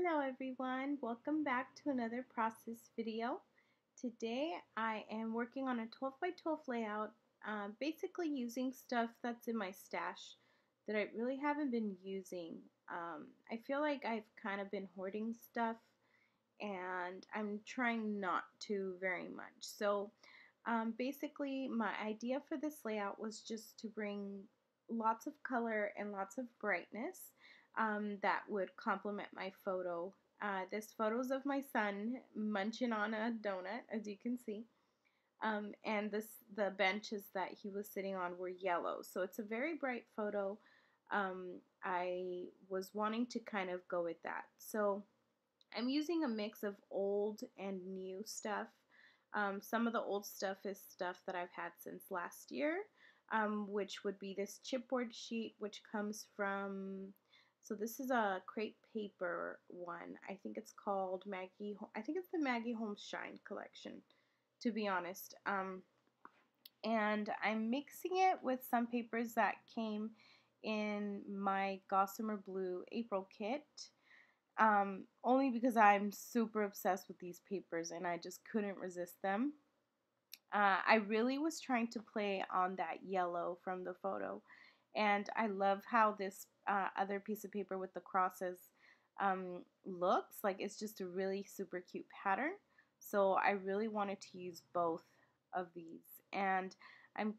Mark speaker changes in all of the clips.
Speaker 1: Hello everyone, welcome back to another process video. Today I am working on a 12 by 12 layout, basically using stuff that's in my stash that I really haven't been using. I feel like I've kind of been hoarding stuff and I'm trying not to very much. So basically my idea for this layout was just to bring lots of color and lots of brightness that would complement my photo. This photos of my son munching on a donut, as you can see. And the benches that he was sitting on were yellow. So it's a very bright photo. I was wanting to kind of go with that. So I'm using a mix of old and new stuff. Some of the old stuff is stuff that I've had since last year, which would be this chipboard sheet, which comes from, so this is a crepe paper one. I think it's called Maggie, I think it's the Maggie Holmes Shine collection, to be honest. And I'm mixing it with some papers that came in my Gossamer Blue April kit. Only because I'm super obsessed with these papers and I just couldn't resist them. I really was trying to play on that yellow from the photo, and I love how this other piece of paper with the crosses looks. Like it's just a really super cute pattern. So I really wanted to use both of these, and I'm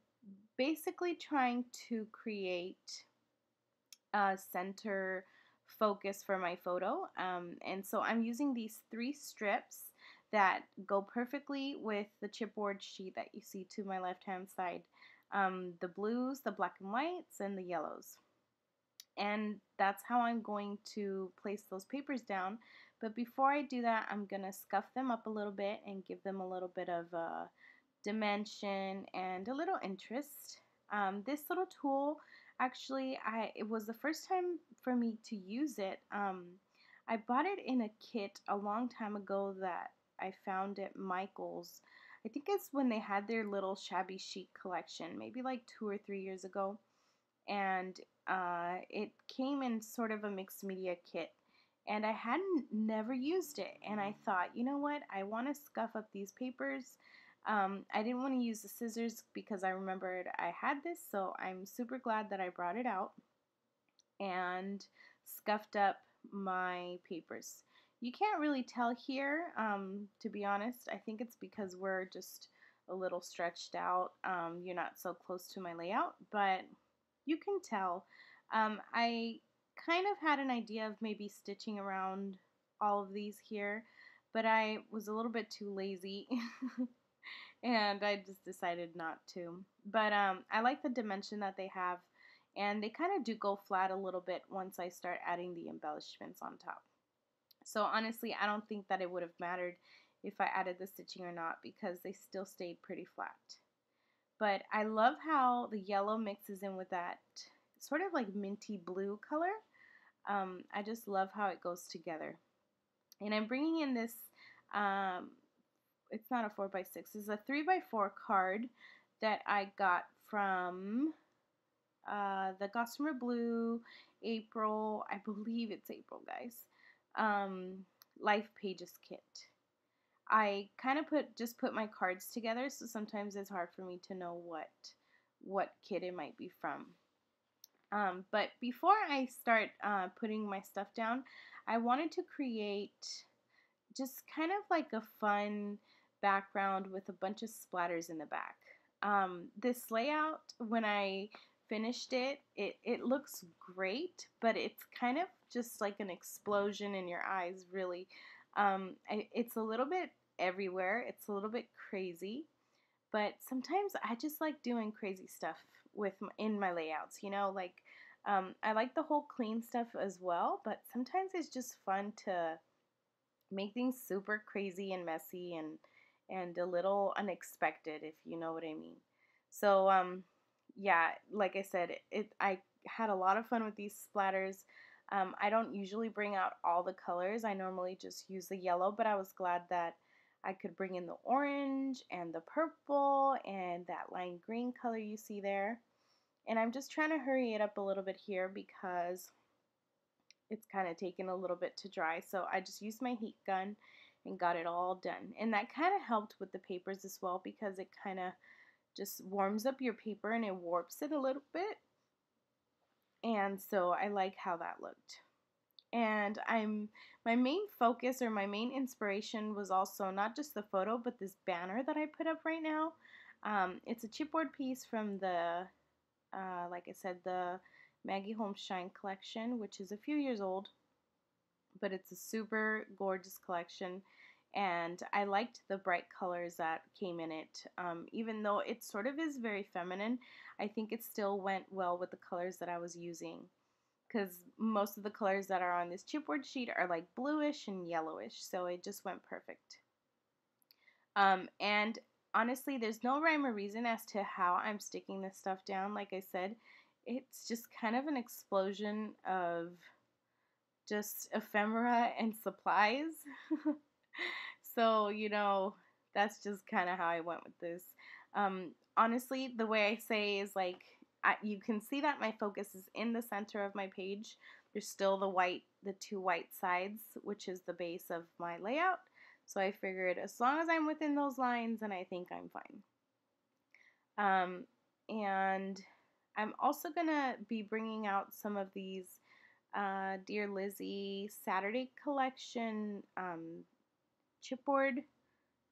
Speaker 1: basically trying to create a center focus for my photo. And so I'm using these 3 strips that go perfectly with the chipboard sheet that you see to my left hand side. The blues, the black and whites, and the yellows. And that's how I'm going to place those papers down. But before I do that, I'm going to scuff them up a little bit and give them a little bit of dimension and a little interest. This little tool, actually, it was the first time for me to use it. I bought it in a kit a long time ago that I found at Michael's. I think it's when they had their little shabby chic collection, maybe like 2 or 3 years ago. And it came in sort of a mixed media kit. And I hadn't never used it. And I thought, you know what? I want to scuff up these papers. I didn't want to use the scissors because I remembered I had this, so I'm super glad that I brought it out and scuffed up my papers. You can't really tell here, to be honest. I think it's because we're just a little stretched out. You're not so close to my layout, but you can tell. I kind of had an idea of maybe stitching around all of these here, but I was a little bit too lazy and I just decided not to. But I like the dimension that they have, and they kind of do go flat a little bit once I start adding the embellishments on top. So honestly, I don't think that it would have mattered if I added the stitching or not because they still stayed pretty flat. But I love how the yellow mixes in with that sort of like minty blue color. I just love how it goes together. And I'm bringing in this, it's not a 4x6, it's a 3x4 card that I got from the Gossamer Blue April, I believe it's April, guys, Life Pages kit. I kind of just put my cards together, so sometimes it's hard for me to know what kit it might be from. But before I start putting my stuff down, I wanted to create just kind of like a fun background with a bunch of splatters in the back. This layout, when I finished it, it looks great, but it's kind of just like an explosion in your eyes, really. It's a little bit everywhere. It's a little bit crazy, but sometimes I just like doing crazy stuff in my layouts, you know, like I like the whole clean stuff as well, but sometimes it's just fun to make things super crazy and messy and a little unexpected, if you know what I mean. So yeah, like I said, I had a lot of fun with these splatters. I don't usually bring out all the colors. I normally just use the yellow, but I was glad that I could bring in the orange and the purple and that lime green color you see there. And I'm just trying to hurry it up a little bit here because it's kind of taken a little bit to dry, so I just used my heat gun and got it all done. And that kind of helped with the papers as well, because it kind of just warms up your paper and it warps it a little bit. And so I like how that looked. And my main focus, or my main inspiration, was also not just the photo, but this banner that I put up right now. It's a chipboard piece from the, like I said, the Maggie Holmes Shine collection, which is a few years old, but it's a super gorgeous collection. And I liked the bright colors that came in it. Even though it sort of is very feminine, I think it still went well with the colors that I was using, because most of the colors that are on this chipboard sheet are like bluish and yellowish, so it just went perfect. And honestly, there's no rhyme or reason as to how I'm sticking this stuff down. Like I said, it's just kind of an explosion of just ephemera and supplies. So, you know, that's just kind of how I went with this. Honestly, the way I say is like, you can see that my focus is in the center of my page. There's still the two white sides, which is the base of my layout. So I figured as long as I'm within those lines, then I think I'm fine. And I'm also going to be bringing out some of these Dear Lizzie Saturday collection chipboard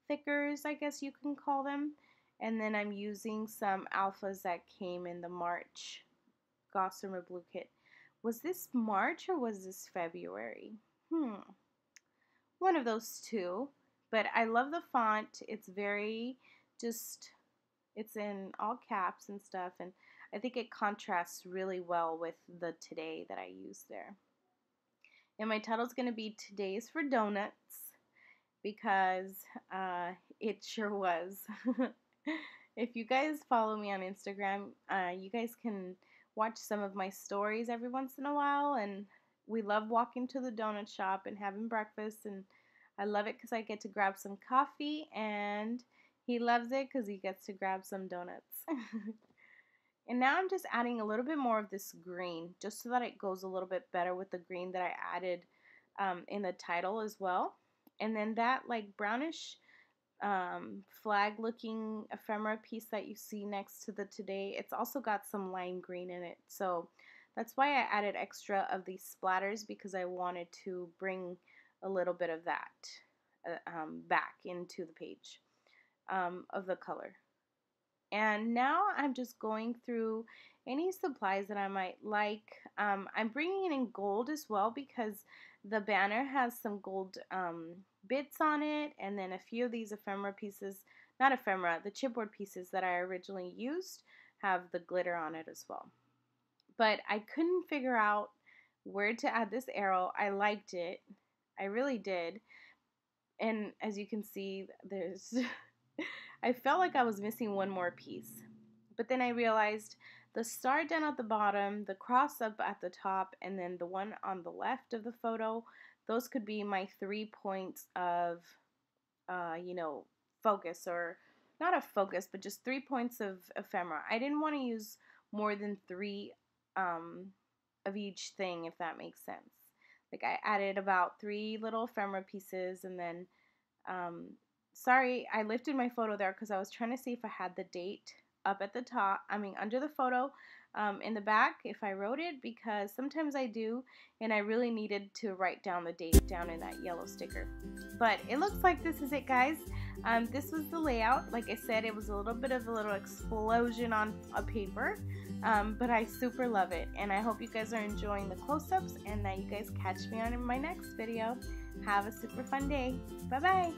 Speaker 1: thickers, I guess you can call them. And then I'm using some alphas that came in the March Gossamer Blue kit. Was this March or was this February? One of those two. But I love the font. It's very just, it's in all caps and stuff. And I think it contrasts really well with the Today that I used there. And my title's going to be Today's for Donuts, because it sure was. If you guys follow me on Instagram, you guys can watch some of my stories every once in a while, and we love walking to the donut shop and having breakfast, and I love it because I get to grab some coffee, and he loves it because he gets to grab some donuts. And now I'm just adding a little bit more of this green, just so that it goes a little bit better with the green that I added in the title as well. And then that like brownish flag looking ephemera piece that you see next to the Today, it's also got some lime green in it. So that's why I added extra of these splatters, because I wanted to bring a little bit of that back into the page of the color. And now I'm just going through any supplies that I might like. I'm bringing it in gold as well, because the banner has some gold bits on it, and then a few of these ephemera pieces, not ephemera, the chipboard pieces that I originally used have the glitter on it as well. But I couldn't figure out where to add this arrow. I liked it. I really did. And as you can see, there's I felt like I was missing one more piece. But then I realized the star down at the bottom, the cross up at the top, and then the one on the left of the photo, those could be my 3 points of, you know, focus, or not a focus, but just 3 points of ephemera. I didn't want to use more than 3 of each thing, if that makes sense. Like I added about 3 little ephemera pieces, and then, sorry, I lifted my photo there because I was trying to see if I had the date up at the top, under the photo, in the back, if I wrote it, because sometimes I do, and I really needed to write down the date down in that yellow sticker. But it looks like this is it, guys. This was the layout. Like I said, it was a little bit of a little explosion on a paper, but I super love it, and I hope you guys are enjoying the close-ups, and that you guys catch me on my next video. Have a super fun day. Bye-bye.